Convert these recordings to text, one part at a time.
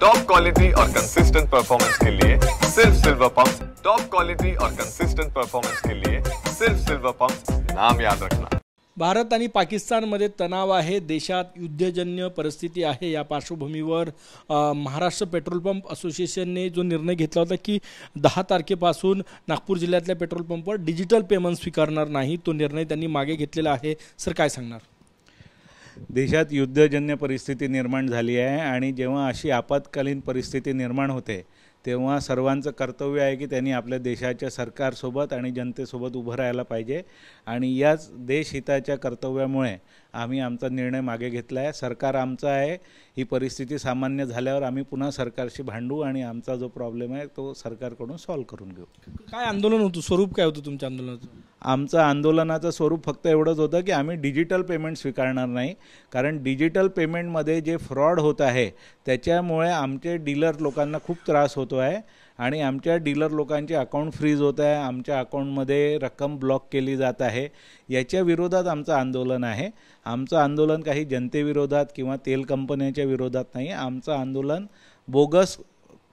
Top quality और consistent performance के लिए सिर्फ सिल्वर पंप्स। टॉप क्वालिटी और कंसिस्टेंट परफॉर्मेंस के लिए सिर्फ सिल्वर पंप्स, नाम याद रखना। भारत आणि पाकिस्तानमध्ये तणाव आहे, देशात युद्धजन्य परिस्थिती आहे। या पार्श्वभूमीवर महाराष्ट्र पेट्रोल पंप असोसिएशनने जो निर्णय घेतला होता की 10 तारखेपासून नागपूर जिल्ह्यातल्या पेट्रोल पंपवर डिजिटल पेमेंट स्वीकारणार नाही, तो निर्णय त्यांनी मागे घेतलेला आहे। सर काय सांगणार? देशात युद्धजन्य परिस्थिती निर्माण झाली आहे आणि जेव्हा अशी आपत्कालीन परिस्थिती निर्माण होते तेव्हा सर्वांचं कर्तव्य आहे की त्यांनी आपल्या देशाच्या सरकारसोबत आणि जनतेसोबत उभं राहायला पाहिजे आणि याच देशहिताच्या कर्तव्यामुळे आम्ही आमचा निर्णय मागे घेतला आहे। सरकार आमचं आहे, ही परिस्थिती सामान्य झाल्यावर आम्ही पुन्हा सरकारशी भांडू आणि आमचा जो प्रॉब्लेम आहे तो सरकारकडून सॉल्व्ह करून घेऊ। काय आंदोलन होतं, स्वरूप काय होतं तुमच्या आंदोलनाचं? आमचं आंदोलनाचं स्वरूप फक्त एवढंच होतं की आम्ही डिजिटल पेमेंट स्वीकारणार नाही, कारण डिजिटल पेमेंटमध्ये जे फ्रॉड होत आहे त्याच्यामुळे आमचे डीलर लोकांना खूप त्रास होतो आहे आणि आमच्या डीलर लोकांचे अकाउंट फ्रीज होत आहे, आमच्या अकाउंटमध्ये रक्कम ब्लॉक केली जात आहे। याच्या विरोधात आमचं आंदोलन आहे। आमचं आंदोलन काही जनतेविरोधात किंवा तेल कंपन्यांच्या विरोधात नाही, आमचं आंदोलन बोगस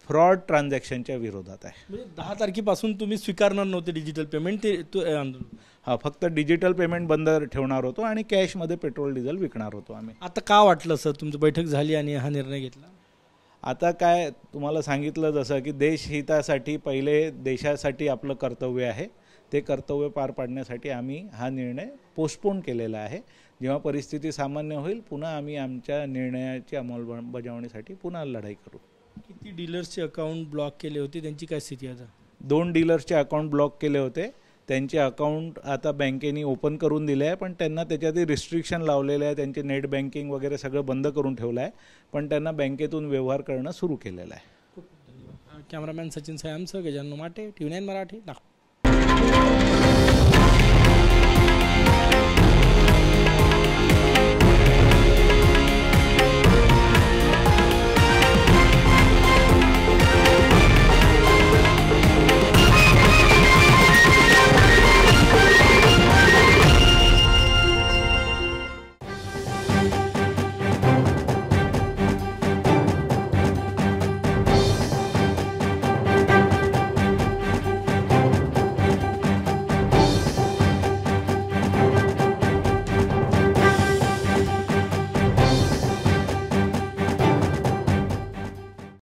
फ्रॉड ट्रान्झॅक्शनच्या विरोधात आहे। म्हणजे 10 तारखेपासून तुम्ही स्वीकारणार नव्हते डिजिटल पेमेंट, ते आंदोलन? हां, फक्त डिजिटल पेमेंट बंद ठेवणार होतो आणि कॅशमध्ये पेट्रोल डिझेल विकणार होतो आम्ही। आता का वाटलं सर तुमची बैठक झाली आणि हा निर्णय घेतला? आता काय तुम्हाला सांगितलं जसं की देशहितासाठी पहिले देशासाठी आपलं कर्तव्य आहे, ते कर्तव्य पार पाडण्यासाठी आम्ही हा निर्णय पोस्टपोन केलेला आहे। जेव्हा परिस्थिती सामान्य होईल पुन्हा आम्ही आमच्या निर्णयाची अंमलबजावणीसाठी पुन्हा लढाई करू। किती डीलर्सचे अकाउंट ब्लॉक केले होते, त्यांची काय स्थिती आता? 2 डीलर्सचे अकाउंट ब्लॉक केले होते, त्यांचे अकाउंट आता बँकेने ओपन करून दिले आहे, पण त्यांना त्याच्यात रिस्ट्रिक्शन लावलेले आहे, त्यांचे नेट बँकिंग वगैरे सगळं बंद करून ठेवलं आहे, पण त्यांना बँकेतून व्यवहार करणं सुरू केलेलं आहे। कॅमेरामॅन सचिन सायांसह गजानन माटे, TV9 मराठी, नागपूर।